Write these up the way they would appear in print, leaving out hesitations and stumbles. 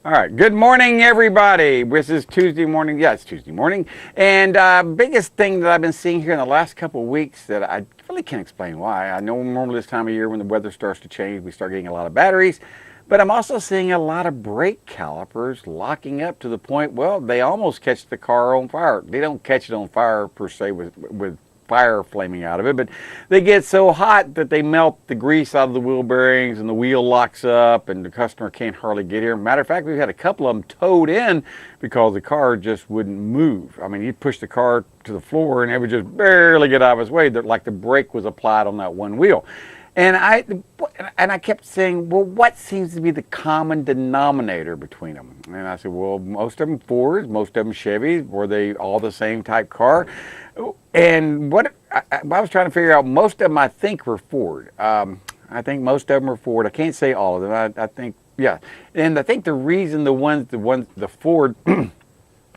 All right. Good morning, everybody. This is Tuesday morning. Yeah, it's Tuesday morning. And biggest thing that I've been seeing here in the last couple of weeks that I really can't explain why. I know normally this time of year when the weather starts to change, we start getting a lot of batteries. But I'm also seeing a lot of brake calipers locking up to the point, well, they almost catch the car on fire. They don't catch it on fire per se with fire flaming out of it, but they get so hot that they melt the grease out of the wheel bearings and the wheel locks up and the customer can't hardly get here. Matter of fact, we've had a couple of them towed in because the car just wouldn't move. I mean, you'd push the car to the floor and it would just barely get out of its way, like the brake was applied on that one wheel. And I kept saying, well, what seems to be the common denominator between them? And I said, well, most of them Fords, most of them Chevys. Were they all the same type car? And what I was trying to figure out, most of them I think were Ford. I think most of them are Ford. I can't say all of them. I think, yeah. And I think the reason the Ford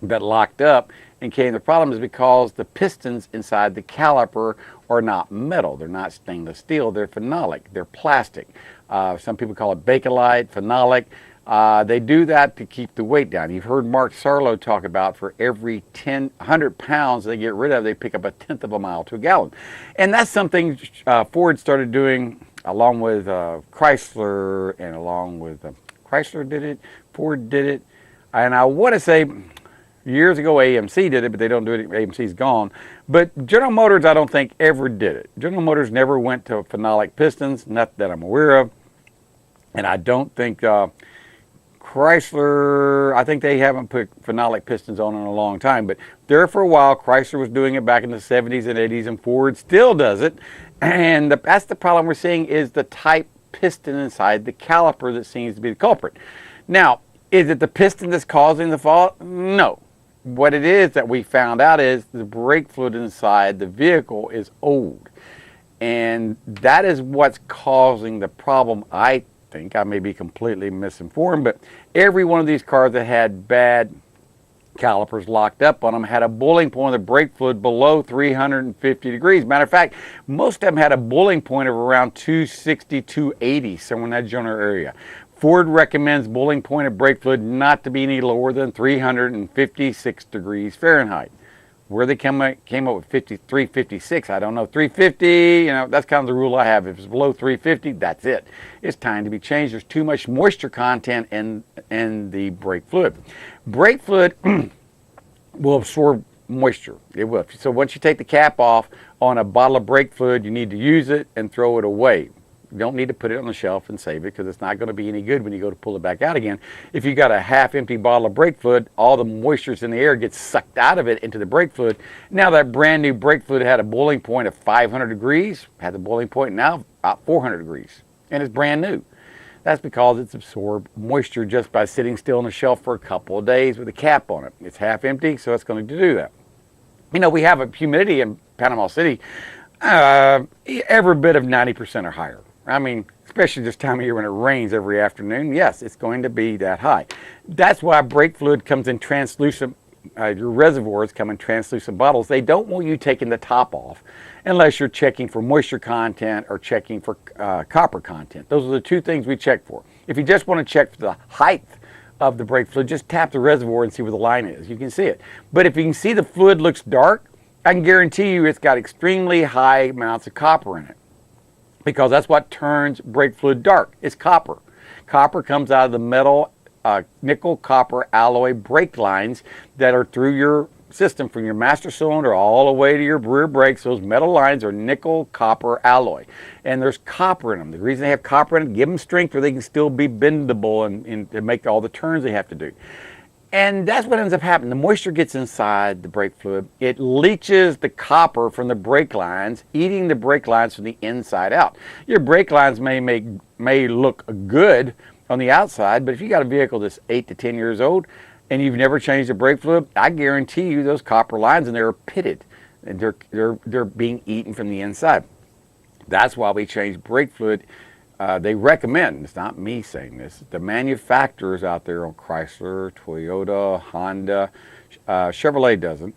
that locked up and came the problem is because the pistons inside the caliper are not metal. They're not stainless steel. They're phenolic. They're plastic. Some people call it Bakelite, phenolic. They do that to keep the weight down. You've heard Mark Sarlo talk about for every 100 pounds they get rid of, they pick up a tenth of a mile to a gallon. And that's something Ford started doing along with Chrysler and along with Chrysler did it, Ford did it. And I want to say years ago AMC did it, but they don't do it. AMC's gone. But General Motors, I don't think ever did it. General Motors never went to phenolic pistons, not that I'm aware of. And I don't think Chrysler, I think they haven't put phenolic pistons on in a long time. But there for a while, Chrysler was doing it back in the 70s and 80s, and Ford still does it. And that's the problem we're seeing is the type piston inside the caliper that seems to be the culprit. Now, is it the piston that's causing the fault? No. What it is that we found out is the brake fluid inside the vehicle is old. And that is what's causing the problem. I think I may be completely misinformed, but every one of these cars that had bad calipers locked up on them had a boiling point of the brake fluid below 350 degrees. Matter of fact, most of them had a boiling point of around 260, 280, somewhere in that general area. Ford recommends boiling point of brake fluid not to be any lower than 356 degrees Fahrenheit. Where they came up with 356, I don't know. 350, that's kind of the rule I have. If it's below 350, that's it. It's time to be changed. There's too much moisture content in the brake fluid. Brake fluid will absorb moisture. It will. So once you take the cap off on a bottle of brake fluid, you need to use it and throw it away. You don't need to put it on the shelf and save it because it's not going to be any good when you go to pull it back out again. If you got a half-empty bottle of brake fluid, all the moistures in the air gets sucked out of it into the brake fluid. Now that brand new brake fluid had a boiling point of 500 degrees, had the boiling point now about 400 degrees, and it's brand new. That's because it's absorbed moisture just by sitting still on the shelf for a couple of days with a cap on it. It's half empty, so it's going to do that. We have a humidity in Panama City, every bit of 90% or higher. I mean, especially this time of year when it rains every afternoon, yes, it's going to be that high. That's why brake fluid comes in translucent, your reservoirs come in translucent bottles. They don't want you taking the top off unless you're checking for moisture content or checking for copper content. Those are the two things we check for. If you just want to check for the height of the brake fluid, just tap the reservoir and see where the line is. You can see it. But if you can see the fluid looks dark, I can guarantee you it's got extremely high amounts of copper in it. Because that's what turns brake fluid dark. It's copper. Copper comes out of the metal nickel copper alloy brake lines that are through your system from your master cylinder all the way to your rear brakes. Those metal lines are nickel copper alloy. And there's copper in them. The reason they have copper in it, give them strength where they can still be bendable and make all the turns they have to do. And that's what ends up happening. The moisture gets inside the brake fluid. It leaches the copper from the brake lines, eating the brake lines from the inside out. Your brake lines may look good on the outside, but if you got a vehicle that's 8 to 10 years old and you've never changed the brake fluid, I guarantee you those copper lines and they're pitted and they're being eaten from the inside. That's why we change brake fluid. They recommend, it's not me saying this, the manufacturers out there on Chrysler, Toyota, Honda, Chevrolet doesn't.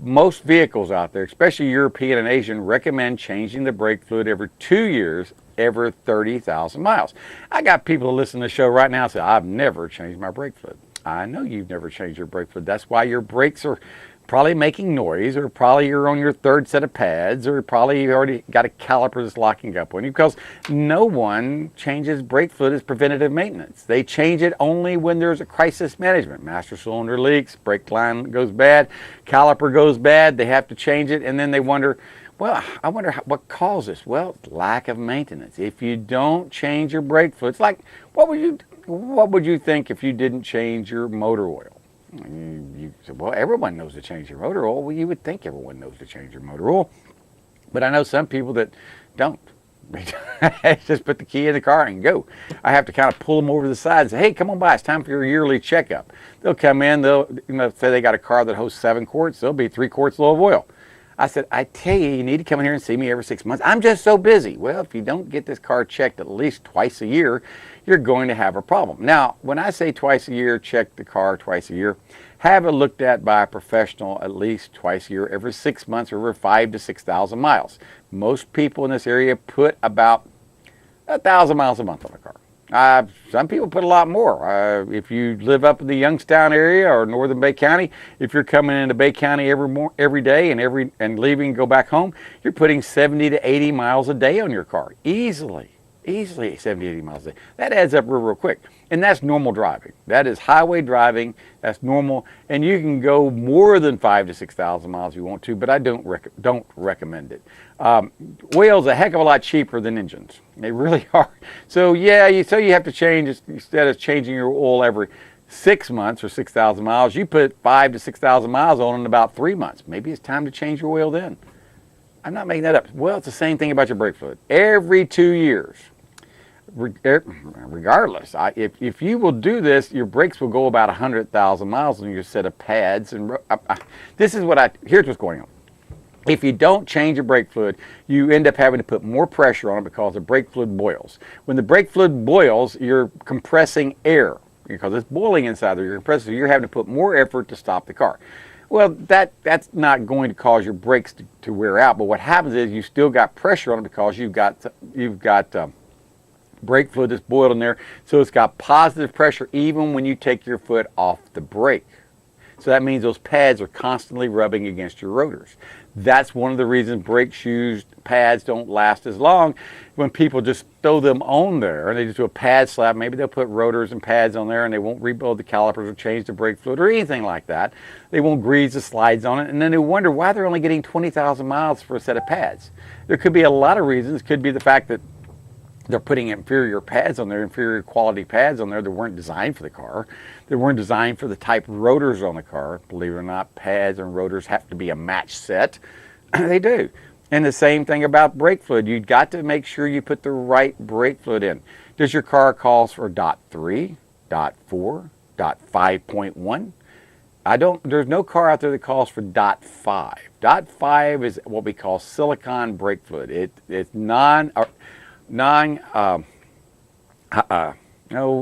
Most vehicles out there, especially European and Asian, recommend changing the brake fluid every 2 years, every 30,000 miles. I got people who listen to the show right now and say, I've never changed my brake fluid. I know you've never changed your brake fluid. That's why your brakes are probably making noise, or probably you're on your third set of pads, or probably you already got a caliper that's locking up on you, because no one changes brake fluid as preventative maintenance. They change it only when there's a crisis management. Master cylinder leaks, brake line goes bad, caliper goes bad, they have to change it, and then they wonder, well, I wonder what caused this. Well, lack of maintenance. If you don't change your brake fluid, it's like, what would you think if you didn't change your motor oil? You said, well, everyone knows to change your motor oil. Well, you would think everyone knows to change your motor oil. But I know some people that don't. They just put the key in the car and go. I have to kind of pull them over to the side and say, hey, come on by. It's time for your yearly checkup. They'll come in. They'll say they got a car that hosts 7 quarts. There'll be 3 quarts low of oil. I said, I tell you, you need to come in here and see me every 6 months. I'm just so busy. Well, if you don't get this car checked at least twice a year, you're going to have a problem. Now, when I say twice a year, check the car twice a year, have it looked at by a professional at least twice a year, every 6 months, or over 5,000 to 6,000 miles. Most people in this area put about 1,000 miles a month on a car. Some people put a lot more. If you live up in the Youngstown area or northern Bay County, if you're coming into Bay County every day and leaving and go back home, you're putting 70 to 80 miles a day on your car. Easily 70, 80 miles a day. That adds up real quick. And that's normal driving. That is highway driving. That's normal. And you can go more than 5,000 to 6,000 miles if you want to, but I don't recommend it. Oil's a heck of a lot cheaper than engines. They really are. So yeah, you have to change, instead of changing your oil every 6 months or 6,000 miles, you put 5,000 to 6,000 miles on in about 3 months. Maybe it's time to change your oil then. I'm not making that up. Well, it's the same thing about your brake fluid. Every 2 years. Regardless, if you will do this, your brakes will go about 100,000 miles on your set of pads. And here's what's going on. If you don't change your brake fluid, you end up having to put more pressure on it because the brake fluid boils. When the brake fluid boils, you're compressing air because it's boiling inside there. You're compressing, so you're having to put more effort to stop the car. Well, that's not going to cause your brakes to wear out. But what happens is you still got pressure on it because you've got brake fluid that's boiled in there, so it's got positive pressure even when you take your foot off the brake. So that means those pads are constantly rubbing against your rotors. That's one of the reasons brake shoes pads don't last as long. When people just throw them on there and they just do a pad slap, maybe they'll put rotors and pads on there and they won't rebuild the calipers or change the brake fluid or anything like that. They won't grease the slides on it, and then they wonder why they're only getting 20,000 miles for a set of pads. There could be a lot of reasons. It could be the fact that they're putting inferior pads on there, inferior quality pads on there that weren't designed for the car. They weren't designed for the type of rotors on the car. Believe it or not, pads and rotors have to be a match set. They do. And the same thing about brake fluid. You've got to make sure you put the right brake fluid in. Does your car call for .3, .4, .5.1? There's no car out there that calls for .5. .5 is what we call silicon brake fluid. It's no,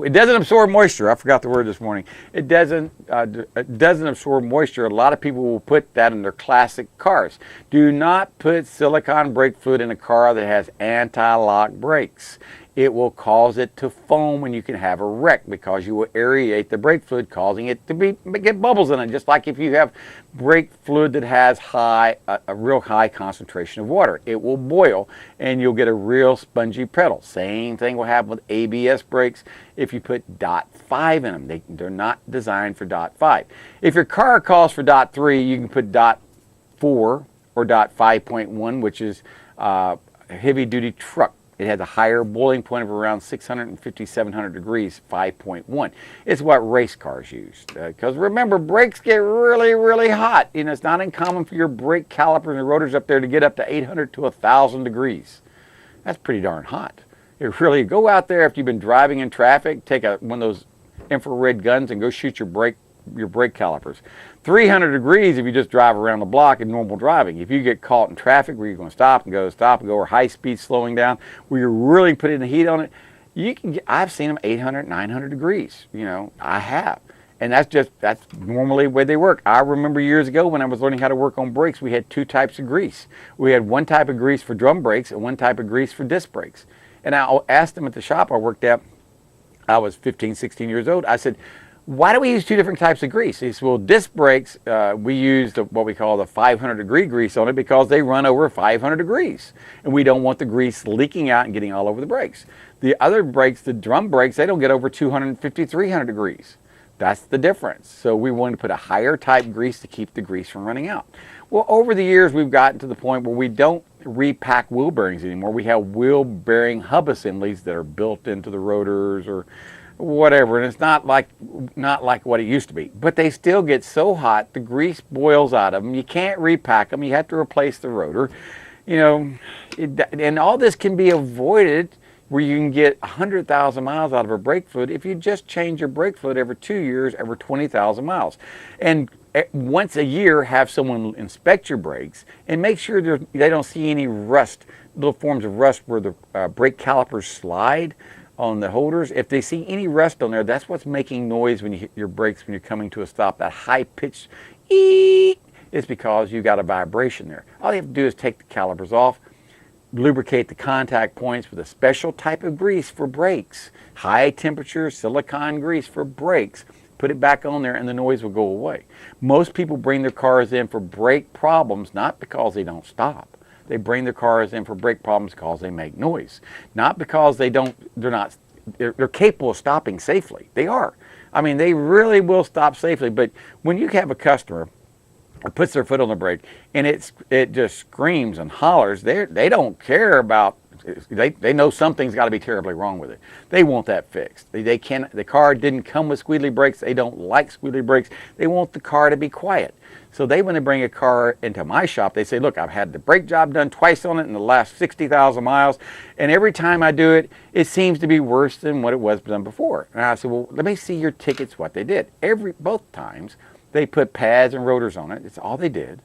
it doesn't absorb moisture. I forgot the word this morning. It doesn't absorb moisture. A lot of people will put that in their classic cars. Do not put silicone brake fluid in a car that has anti-lock brakes. It will cause it to foam and you can have a wreck because you will aerate the brake fluid, causing it to get bubbles in it. Just like if you have brake fluid that has a real high concentration of water, it will boil and you'll get a real spongy pedal. Same thing will happen with ABS brakes if you put .5 in them. They're not designed for .5. If your car calls for .3, you can put .4 or .5.1, which is a heavy-duty truck. It has a higher boiling point of around 650, 700 degrees, 5.1. It's what race cars use. Because remember, brakes get really, really hot. It's not uncommon for your brake calipers and rotors up there to get up to 800 to 1,000 degrees. That's pretty darn hot. Really, go out there after you've been driving in traffic, take one of those infrared guns and go shoot your brake calipers. 300 degrees if you just drive around the block in normal driving. If you get caught in traffic where you're going to stop and go, or high speed slowing down, where you're really putting the heat on it, I've seen them 800, 900 degrees. I have. And that's normally the way they work. I remember years ago when I was learning how to work on brakes, we had two types of grease. We had one type of grease for drum brakes and one type of grease for disc brakes. And I asked them at the shop I worked at, I was 15, 16 years old, I said, why do we use two different types of grease? He said, well, disc brakes, we use what we call the 500-degree grease on it because they run over 500 degrees. And we don't want the grease leaking out and getting all over the brakes. The other brakes, the drum brakes, they don't get over 250, 300 degrees. That's the difference. So we wanted to put a higher type grease to keep the grease from running out. Well, over the years, we've gotten to the point where we don't repack wheel bearings anymore. We have wheel bearing hub assemblies that are built into the rotors or whatever, and it's not like what it used to be. But they still get so hot, the grease boils out of them. You can't repack them. You have to replace the rotor. You know, and all this can be avoided where you can get 100,000 miles out of a brake fluid if you just change your brake fluid every 2 years, every 20,000 miles. And once a year, have someone inspect your brakes and make sure they don't see any rust, little forms of rust where the brake calipers slide on the holders. If they see any rust on there, that's what's making noise when you hit your brakes when you're coming to a stop. That high-pitched eek is because you got a vibration there. All you have to do is take the calipers off, lubricate the contact points with a special type of grease for brakes, high temperature silicone grease for brakes. Put it back on there and the noise will go away. Most people bring their cars in for brake problems not because they don't stop. They bring their cars in for brake problems because they make noise. Not because they're capable of stopping safely. They are. I mean, they really will stop safely. But when you have a customer who puts their foot on the brake and it just screams and hollers, they don't care about. They know something's got to be terribly wrong with it. They want that fixed. The car didn't come with squealy brakes. They don't like squealy brakes. They want the car to be quiet. So when they bring a car into my shop, they say, look, I've had the brake job done twice on it in the last 60,000 miles. And every time I do it, it seems to be worse than what it was done before. And I said, well, let me see your tickets, what they did. Both times, they put pads and rotors on it. It's all they did.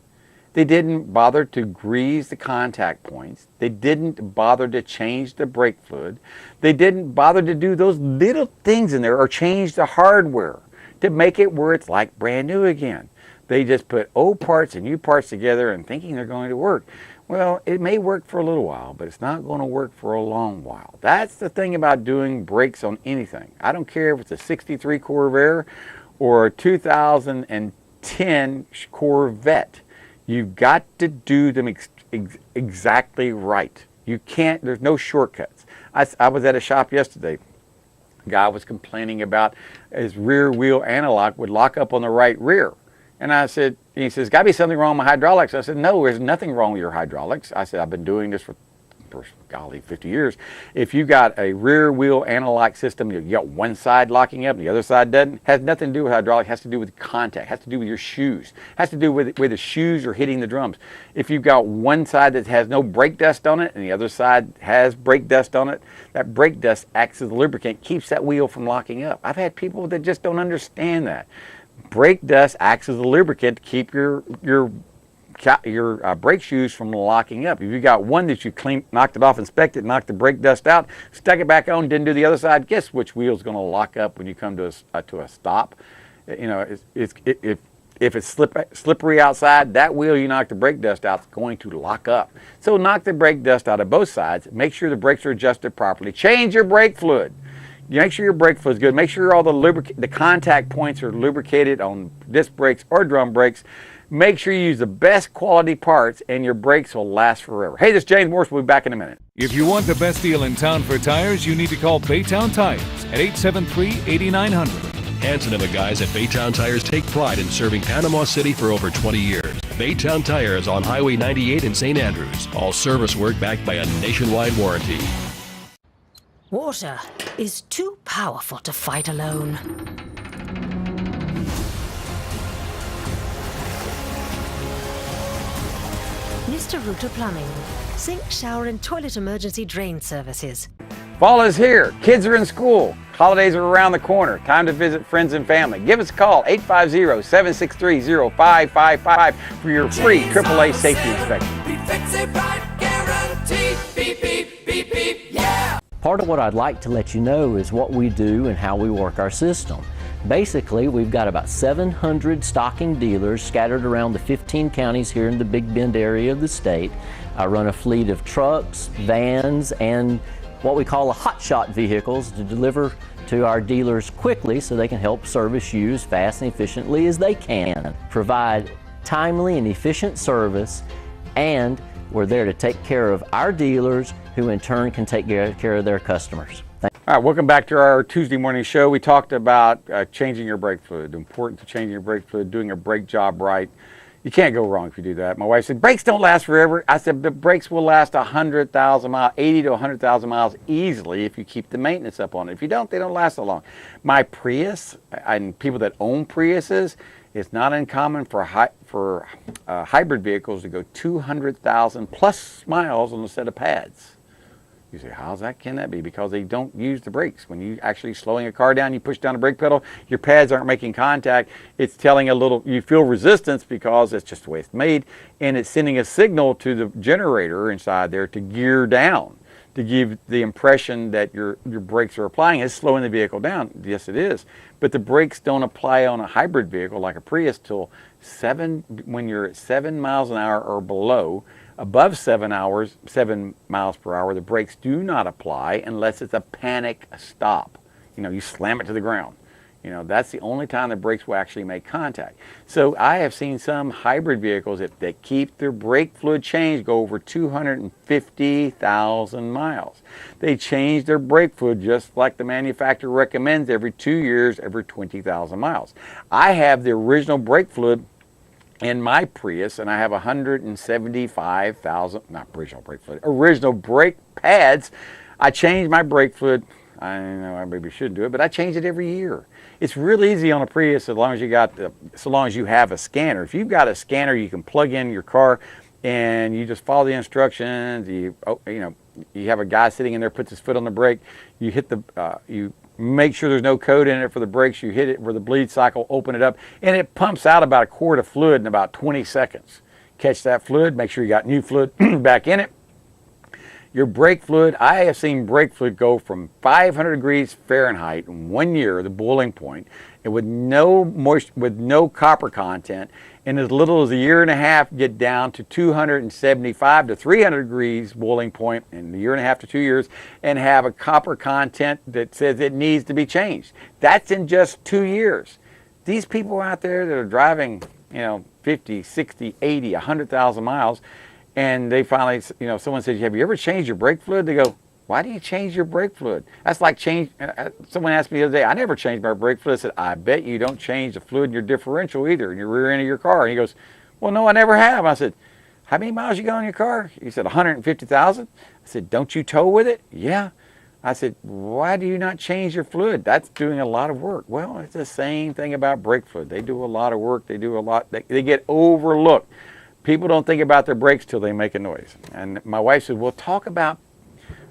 They didn't bother to grease the contact points. They didn't bother to change the brake fluid. They didn't bother to do those little things in there or change the hardware to make it where it's like brand new again. They just put old parts and new parts together and thinking they're going to work. Well, it may work for a little while, but it's not going to work for a long while. That's the thing about doing brakes on anything. I don't care if it's a 63 Corvair or a 2010 Corvette. You've got to do them exactly right. You can't, there's no shortcuts. I was at a shop yesterday. A guy was complaining about his rear wheel analog would lock up on the right rear. And I said, he says, got to be something wrong with my hydraulics. I said, no, there's nothing wrong with your hydraulics. I said, I've been doing this for golly, 50 years. If you got a rear wheel analog system, you got one side locking up and the other side doesn't, has nothing to do with hydraulic, has to do with contact, has to do with your shoes, has to do with where the shoes are hitting the drums. If you've got one side that has no brake dust on it and the other side has brake dust on it, that brake dust acts as a lubricant, keeps that wheel from locking up. I've had people that just don't understand that. Brake dust acts as a lubricant to keep your brake shoes from locking up. If you got one that you knocked it off, inspected, knocked the brake dust out, stuck it back on, didn't do the other side, guess which wheel's going to lock up when you come to a stop? You know, if it's slippery outside, that wheel you knocked the brake dust out is going to lock up. So knock the brake dust out of both sides. Make sure the brakes are adjusted properly. Change your brake fluid. Make sure your brake fluid is good. Make sure all the contact points are lubricated on disc brakes or drum brakes. Make sure you use the best quality parts and your brakes will last forever. Hey, this is James Morse. We'll be back in a minute. If you want the best deal in town for tires, you need to call Baytown Tires at 873-8900. Hanson and the guys at Baytown Tires take pride in serving Panama City for over 20 years. Baytown Tires on Highway 98 in St. Andrews. All service work backed by a nationwide warranty. Water is too powerful to fight alone. Mr. Router Plumbing. Sink, shower, and toilet emergency drain services. Fall is here. Kids are in school. Holidays are around the corner. Time to visit friends and family. Give us a call, 850-763-0555 for your free AAA safety inspection. Part of what I'd like to let you know is what we do and how we work our system. Basically, we've got about 700 stocking dealers scattered around the 15 counties here in the Big Bend area of the state. I run a fleet of trucks, vans, and what we call hotshot vehicles to deliver to our dealers quickly so they can help service you as fast and efficiently as they can. Provide timely and efficient service, and we're there to take care of our dealers, who in turn can take care of their customers. All right, welcome back to our Tuesday morning show. We talked about changing your brake fluid, the importance of changing your brake fluid, doing a brake job right. You can't go wrong if you do that. My wife said, brakes don't last forever. I said, the brakes will last 100,000 miles, 80 to 100,000 miles easily if you keep the maintenance up on it. If you don't, they don't last so long. My Prius, and people that own Priuses, it's not uncommon for hybrid vehicles to go 200,000 plus miles on a set of pads. You say, can that be? Because they don't use the brakes. When you actually slowing a car down, you push down the brake pedal, your pads aren't making contact. It's telling you feel resistance because that's just the way it's made, and it's sending a signal to the generator inside there to gear down, to give the impression that your brakes are applying. It's slowing the vehicle down. Yes, it is. But the brakes don't apply on a hybrid vehicle like a Prius till when you're at 7 miles an hour or below. Above 7 miles per hour, the brakes do not apply unless it's a panic stop. You slam it to the ground. That's the only time the brakes will actually make contact. So I have seen some hybrid vehicles that keep their brake fluid changed go over 250,000 miles. They change their brake fluid just like the manufacturer recommends every 2 years, every 20,000 miles. I have the original brake fluid in my Prius, and I have 175,000, not original brake fluid, original brake pads. I change my brake fluid. I know I maybe shouldn't do it, but I change it every year. It's real easy on a Prius so long as you have a scanner. If you've got a scanner, you can plug in your car and you just follow the instructions. You have a guy sitting in there, puts his foot on the brake. You hit you make sure there's no code in it for the brakes. You hit it where the bleed cycle, open it up, and it pumps out about a quart of fluid in about 20 seconds. Catch that fluid, make sure you got new fluid back in it. Your brake fluid, I have seen brake fluid go from 500 degrees Fahrenheit in 1 year, the boiling point, and with no copper content, in as little as a year and a half get down to 275 to 300 degrees boiling point in a year and a half to 2 years, and have a copper content that says it needs to be changed. That's in just 2 years. These people out there that are driving 50, 60, 80, 100,000 miles, and they finally, someone says, have you ever changed your brake fluid? They go, why do you change your brake fluid? That's like someone asked me the other day, I never changed my brake fluid. I said, I bet you don't change the fluid in your differential either, in your rear end of your car. And he goes, well, no, I never have. I said, how many miles you got on your car? He said, 150,000. I said, don't you tow with it? Yeah. I said, why do you not change your fluid? That's doing a lot of work. Well, it's the same thing about brake fluid. They do a lot of work. They do a lot. They get overlooked. People don't think about their brakes till they make a noise. And my wife said, well, talk about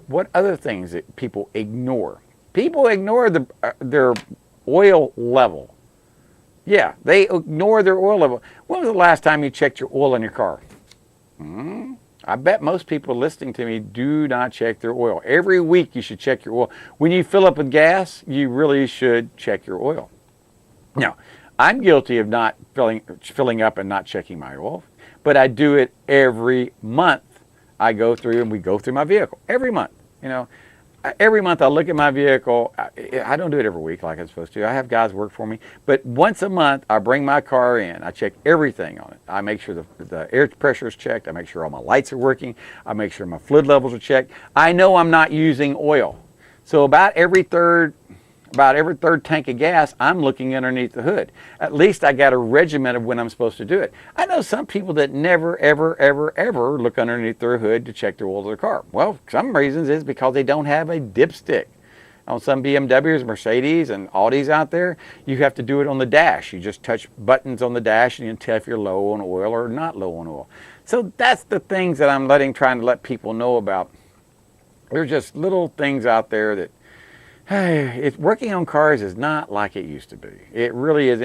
what other things that people ignore. People ignore their oil level. Yeah, they ignore their oil level. When was the last time you checked your oil in your car? I bet most people listening to me do not check their oil. Every week you should check your oil. When you fill up with gas, you really should check your oil. Now, I'm guilty of not filling up and not checking my oil, but I do it every month. I go through and we go through my vehicle every month. Every month I look at my vehicle. I don't do it every week like I'm supposed to. I have guys work for me, but once a month I bring my car in. I check everything on it. I make sure the air pressure is checked. I make sure all my lights are working. I make sure my fluid levels are checked. I know I'm not using oil. So about every third tank of gas, I'm looking underneath the hood. At least I got a regimen of when I'm supposed to do it. I know some people that never, ever, ever, ever look underneath their hood to check the oil of their car. Well, some reasons is because they don't have a dipstick. On some BMWs, Mercedes, and Audis out there, you have to do it on the dash. You just touch buttons on the dash and you can tell if you're low on oil or not low on oil. So that's the things that I'm trying to let people know about. There's just little things out there that working on cars is not like it used to be. It really is.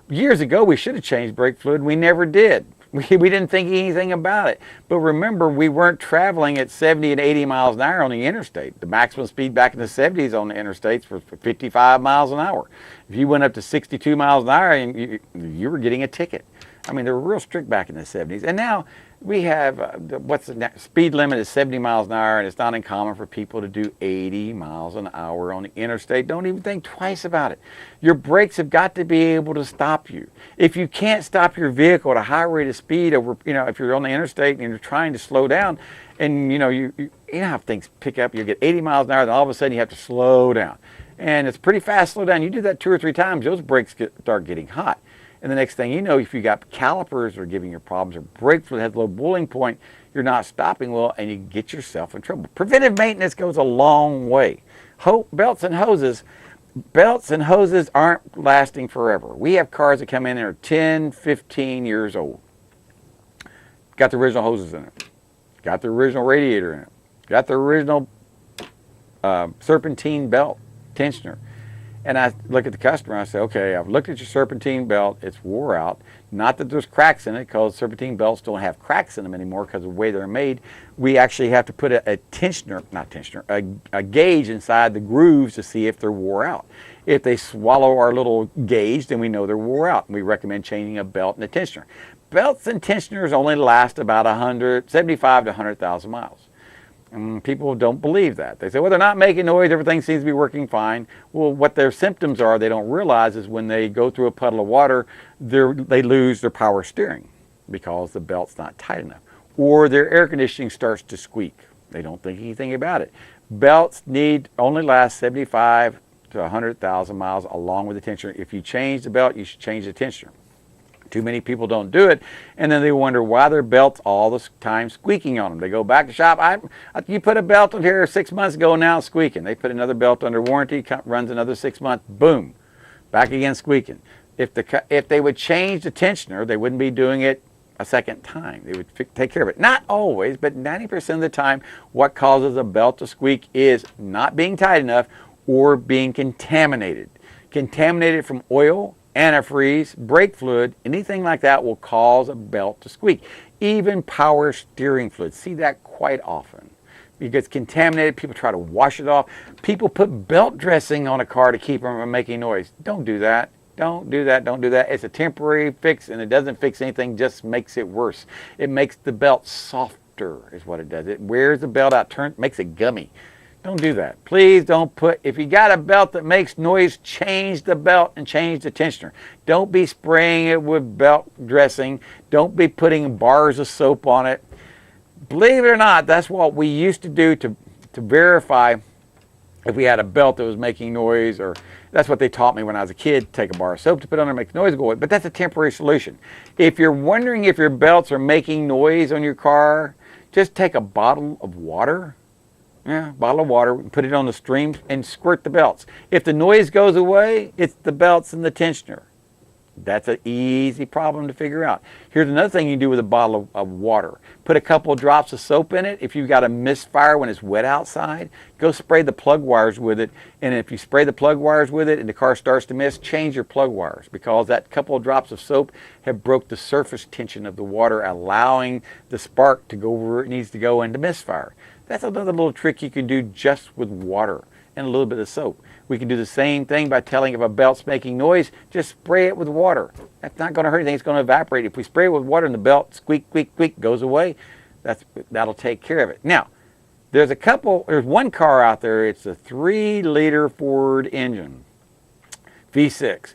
Years ago, we should have changed brake fluid. We never did. We didn't think anything about it. But remember, we weren't traveling at 70 and 80 miles an hour on the interstate. The maximum speed back in the 70s on the interstates was 55 miles an hour. If you went up to 62 miles an hour, you were getting a ticket. I mean, they were real strict back in the 70s. And now we have, speed limit is 70 miles an hour, and it's not uncommon for people to do 80 miles an hour on the interstate. Don't even think twice about it. Your brakes have got to be able to stop you. If you can't stop your vehicle at a high rate of speed over, if you're on the interstate and you're trying to slow down, and you know how things pick up, you get 80 miles an hour, then all of a sudden you have to slow down. And it's pretty fast slow down. You do that 2 or 3 times, those brakes start getting hot. And the next thing you know, if you got calipers that are giving you problems, or brake fluid has a low boiling point, you're not stopping well, and you get yourself in trouble. Preventive maintenance goes a long way. Belts and hoses aren't lasting forever. We have cars that come in and are 10, 15 years old. Got the original hoses in it. Got the original radiator in it. Got the original serpentine belt tensioner. And I look at the customer and I say, okay, I've looked at your serpentine belt, it's wore out. Not that there's cracks in it, because serpentine belts don't have cracks in them anymore because of the way they're made. We actually have to put a gauge inside the grooves to see if they're wore out. If they swallow our little gauge, then we know they're wore out. And we recommend changing a belt and a tensioner. Belts and tensioners only last about 75 to 100,000 miles. People don't believe that. They say, well, they're not making noise, everything seems to be working fine. Well, what their symptoms are, they don't realize, is when they go through a puddle of water, they lose their power steering because the belt's not tight enough. Or their air conditioning starts to squeak. They don't think anything about it. Belts only last 75 to 100,000 miles along with the tensioner. If you change the belt, you should change the tensioner. Too many people don't do it, and then they wonder why their belt's all the time squeaking on them. They go back to shop. You put a belt on here 6 months ago, now it's squeaking. They put another belt under warranty, runs another 6 months, boom, back again squeaking. If they would change the tensioner, they wouldn't be doing it a second time. They would take care of it. Not always, but 90% of the time, what causes a belt to squeak is not being tight enough or being contaminated. Contaminated from oil, antifreeze, brake fluid, anything like that will cause a belt to squeak. Even power steering fluid. See that quite often. It gets contaminated, people try to wash it off. People put belt dressing on a car to keep them from making noise. Don't do that. Don't do that. Don't do that. It's a temporary fix, and it doesn't fix anything, just makes it worse. It makes the belt softer is what it does. It wears the belt out, makes it gummy. Don't do that. Please don't if you got a belt that makes noise, change the belt and change the tensioner. Don't be spraying it with belt dressing. Don't be putting bars of soap on it. Believe it or not, that's what we used to do to verify if we had a belt that was making noise, or that's what they taught me when I was a kid, take a bar of soap to put on there and make noise go away. But that's a temporary solution. If you're wondering if your belts are making noise on your car, just take a bottle of water. Yeah, bottle of water, put it on the stream and squirt the belts. If the noise goes away, it's the belts and the tensioner. That's an easy problem to figure out. Here's another thing you can do with a bottle of water. Put a couple of drops of soap in it. If you've got a misfire when it's wet outside, go spray the plug wires with it. And if you spray the plug wires with it and the car starts to mist, change your plug wires, because that couple of drops of soap have broke the surface tension of the water, allowing the spark to go where it needs to go into misfire. That's another little trick you can do just with water and a little bit of soap. We can do the same thing by telling if a belt's making noise, just spray it with water. That's not going to hurt anything, it's going to evaporate. If we spray it with water and the belt squeak, squeak, squeak goes away, that'll take care of it. Now, there's one car out there, it's a 3-liter Ford engine, V6.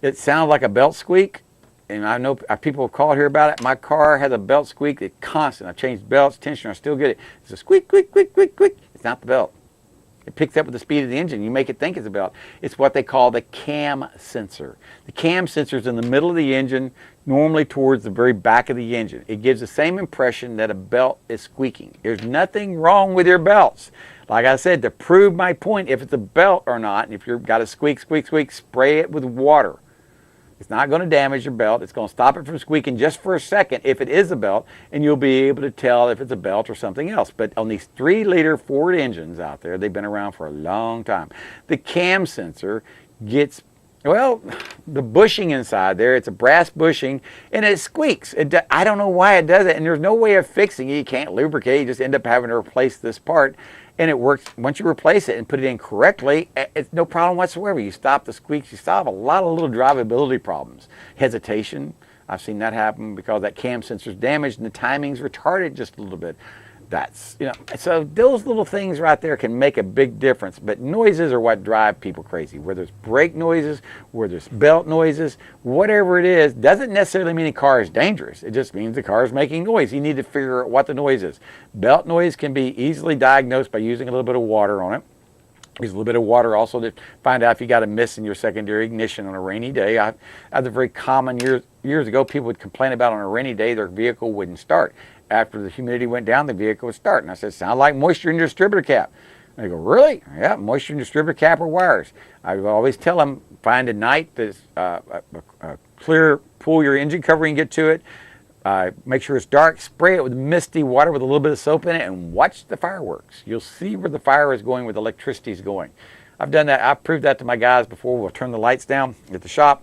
It sounds like a belt squeak. And I know people have called here about it. My car has a belt squeak. It's constant. I've changed belts, tensioner, I still get it. It's a squeak, squeak, squeak, squeak, squeak. It's not the belt. It picks up with the speed of the engine. You make it think it's a belt. It's what they call the cam sensor. The cam sensor is in the middle of the engine, normally towards the very back of the engine. It gives the same impression that a belt is squeaking. There's nothing wrong with your belts. Like I said, to prove my point, if it's a belt or not, and if you've got a squeak, squeak, squeak, spray it with water. It's not going to damage your belt. It's going to stop it from squeaking just for a second if it is a belt, and you'll be able to tell if it's a belt or something else. But on these 3-liter Ford engines out there, they've been around for a long time. The cam sensor gets, well, the bushing inside there. It's a brass bushing, and it squeaks. I don't know why it does it, and there's no way of fixing it. You can't lubricate. You just end up having to replace this part, and it works. Once you replace it and put it in correctly, it's no problem whatsoever. You stop the squeaks. You stop a lot of little drivability problems. Hesitation. I've seen that happen because that cam sensor's damaged and the timing's retarded just a little bit. That's, so those little things right there can make a big difference. But noises are what drive people crazy. Whether it's brake noises, whether it's belt noises, whatever it is, doesn't necessarily mean a car is dangerous. It just means the car is making noise. You need to figure out what the noise is. Belt noise can be easily diagnosed by using a little bit of water on it. Use a little bit of water also to find out if you got a miss in your secondary ignition on a rainy day. I had the very common years ago, people would complain about on a rainy day their vehicle wouldn't start. After the humidity went down, the vehicle would start. And I said, sound like moisture in your distributor cap. And they go, really? Yeah, moisture in your distributor cap or wires. I always tell them, find a night that's clear, pull your engine cover and get to it. Make sure it's dark, spray it with misty water with a little bit of soap in it, and watch the fireworks. You'll see where the fire is going, where the electricity is going. I've done that. I've proved that to my guys before. We'll turn the lights down at the shop,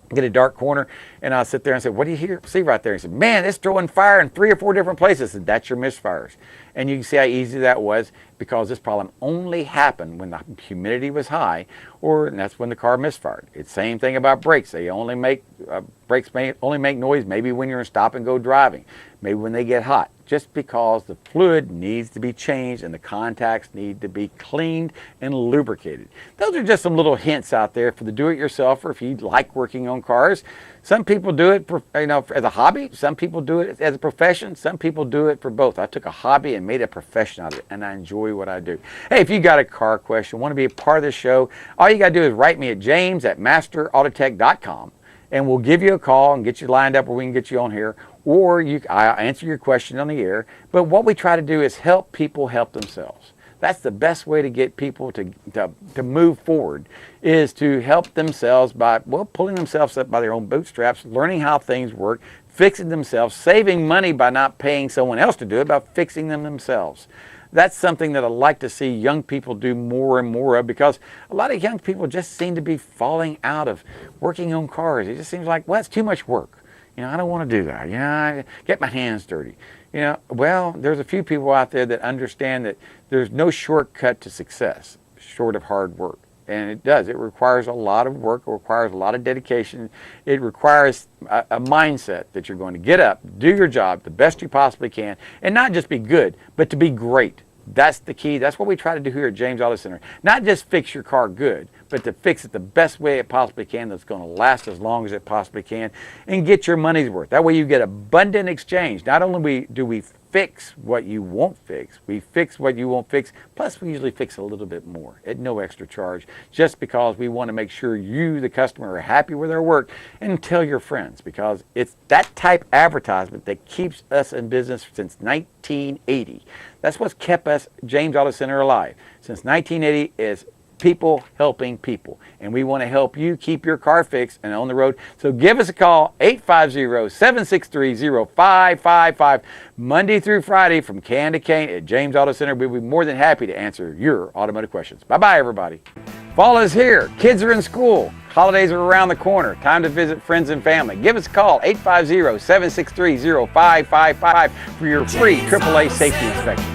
get a dark corner, and I'll sit there and say, what do you see right there? He said, man, it's throwing fire in 3 or 4 different places. I said, that's your misfires. And you can see how easy that was, because this problem only happened when the humidity was high, and that's when the car misfired. It's the same thing about brakes. They only make brakes only make noise maybe when you're in stop and go driving, maybe when they get hot, just because the fluid needs to be changed and the contacts need to be cleaned and lubricated. Those are just some little hints out there for the do-it-yourselfer if you like working on cars. Some people do it as a hobby. Some people do it as a profession. Some people do it for both. I took a hobby and made a profession out of it, and I enjoy what I do. Hey, if you got a car question, want to be a part of the show, all you got to do is write me at james@masterautotech.com, and we'll give you a call and get you lined up where we can get you on here, or I'll answer your question on the air. But what we try to do is help people help themselves. That's the best way to get people to move forward, is to help themselves by, pulling themselves up by their own bootstraps, learning how things work, fixing themselves, saving money by not paying someone else to do it, by fixing them themselves. That's something that I'd like to see young people do more and more of, because a lot of young people just seem to be falling out of working on cars. It just seems like, it's too much work. I don't want to do that. I get my hands dirty. There's a few people out there that understand that there's no shortcut to success short of hard work. And it does. It requires a lot of work. It requires a lot of dedication. It requires a mindset that you're going to get up, do your job the best you possibly can, and not just be good, but to be great. That's the key. That's what we try to do here at James Auto Center. Not just fix your car good, but to fix it the best way it possibly can, that's going to last as long as it possibly can, and get your money's worth. That way you get abundant exchange. Not only do we fix what you won't fix, we fix what you won't fix, plus we usually fix a little bit more at no extra charge, just because we want to make sure you, the customer, are happy with our work, and tell your friends, because it's that type of advertisement that keeps us in business since 1980. That's what's kept us, James Auto Center, alive since 1980, is people helping people. And we want to help you keep your car fixed and on the road. So give us a call, 850-763-0555, Monday through Friday from can to cane at James Auto Center. We'll be more than happy to answer your automotive questions. Bye-bye, everybody. Fall is here. Kids are in school. Holidays are around the corner. Time to visit friends and family. Give us a call, 850-763-0555 for your free AAA safety inspection.